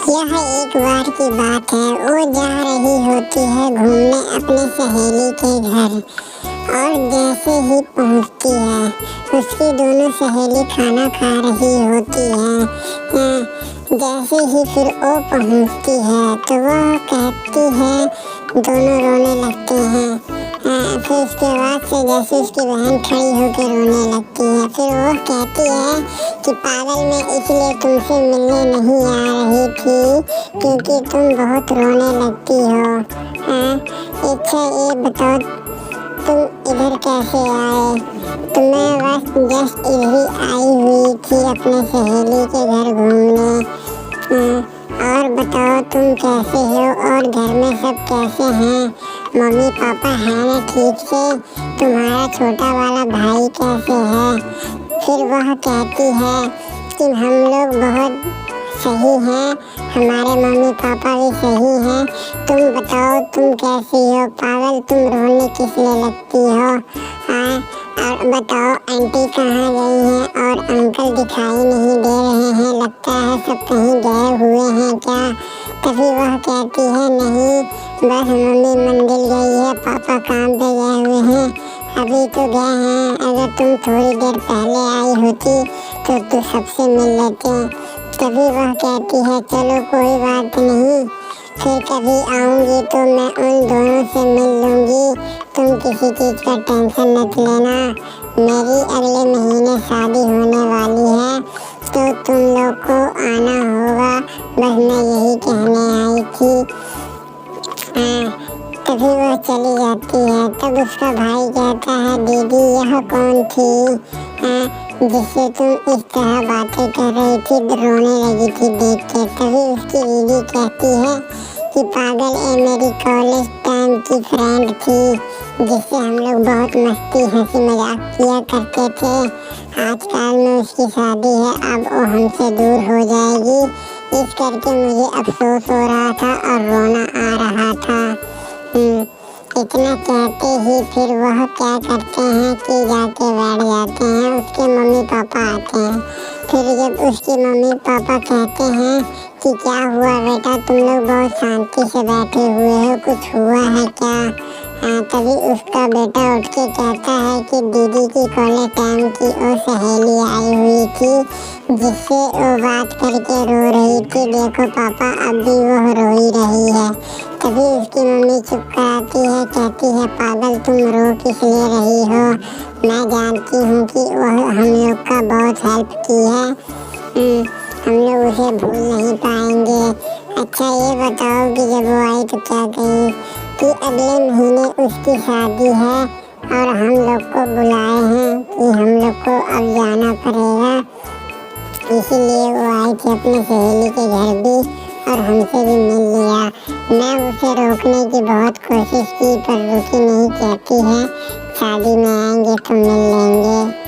यह एक बार की बात है। वो जा रही होती है घूमने अपनी सहेली के घर और जैसे ही पहुंचती है उसकी दोनों सहेली खाना खा रही होती है। जैसे ही फिर वो पहुंचती है तो वह कहती है, दोनों रोने लगते हैं। फिर उसके बाद से जैसे उसकी बहन खड़ी होकर रोने लगती है, फिर वो कहती है कि पागल, मैं इसलिए तुमसे मिलने नहीं आ रही थी क्योंकि तुम बहुत रोने लगती हो। अच्छा ये बताओ, तुम इधर कैसे आए? तो मैं बस जस्ट इधर ही आई हुई थी अपने सहेली के घर घूमने। और बताओ तुम कैसे हो और घर में सब कैसे हैं? मम्मी पापा हैं ना ठीक से? तुम्हारा छोटा वाला भाई कैसे है? फिर वह कहती है कि हम लोग बहुत सही हैं, हमारे मम्मी पापा भी सही हैं। तुम बताओ तुम कैसी हो? पागल, तुम रोने किस लिए लगती हो? और बताओ आंटी कहाँ गई हैं और अंकल दिखाई नहीं दे रहे हैं, लगता है सब कहीं गए हुए हैं क्या? तभी वह कहती है, नहीं, बस मम्मी मंदिर गई है, पापा काम पे गए हुए हैं, अभी तो गए हैं। अगर तुम थोड़ी देर पहले आई होती तो सबसे मिल लेते। तभी वह कहती है, चलो कोई बात नहीं, फिर कभी आऊँगी तो मैं उन दोनों से मिल लूँगी, तुम किसी चीज़ का टेंशन मत लेना। मेरी अगले महीने शादी होने वाली है तो तुम लोग को आना होगा, बस मैं यही कहने आई थी। तभी वह चली जाती है। तब उसका भाई कहता है, दीदी यह कौन थी जिससे तुम इस तरह बातें कर रही थी, रोने लगी थी देख के? तभी उसकी दीदी कहती है कि पागल, ये मेरी कॉलेज टाइम की फ्रेंड थी जिससे हम लोग बहुत मस्ती हंसी मजाक किया करते थे। आजकल में उसकी शादी है, अब वो हमसे दूर हो जाएगी, इस करके मुझे अफसोस हो रहा था और रोना आ रहा था। इतना कहते ही फिर वह क्या करते हैं कि जाके बैठ जाते हैं। उसके मम्मी पापा आते हैं। फिर जब उसके मम्मी पापा कहते हैं कि क्या हुआ बेटा, तुम लोग बहुत शांति से बैठे हुए हो, कुछ हुआ है क्या? तभी उसका बेटा उठ के कहता है कि दीदी की कॉलेज टाइम की वो सहेली आई हुई थी जिससे वो बात करके रो रही थी, देखो पापा अब भी वह रो ही रही है। तभी उसकी मम्मी चुप कराती है, कहती है, पागल, तुम रो किस लिए रही हो? मैं जानती हूँ कि वह हम लोग का बहुत हेल्प की है, हम लोग उसे भूल नहीं पाएंगे। अच्छा ये बताओ कि जब वो आई तो क्या कही कि अगले महीने उसकी शादी है और हम लोग को बुलाए हैं कि हम लोग को अब जाना पड़ेगा, इसीलिए वो आई थी अपने सहेली के घर भी और हमसे भी मिल लिया। मैं उसे रोकने की बहुत कोशिश की पर रुकी नहीं, कहती है शादी में आएंगे तो मिल लेंगे।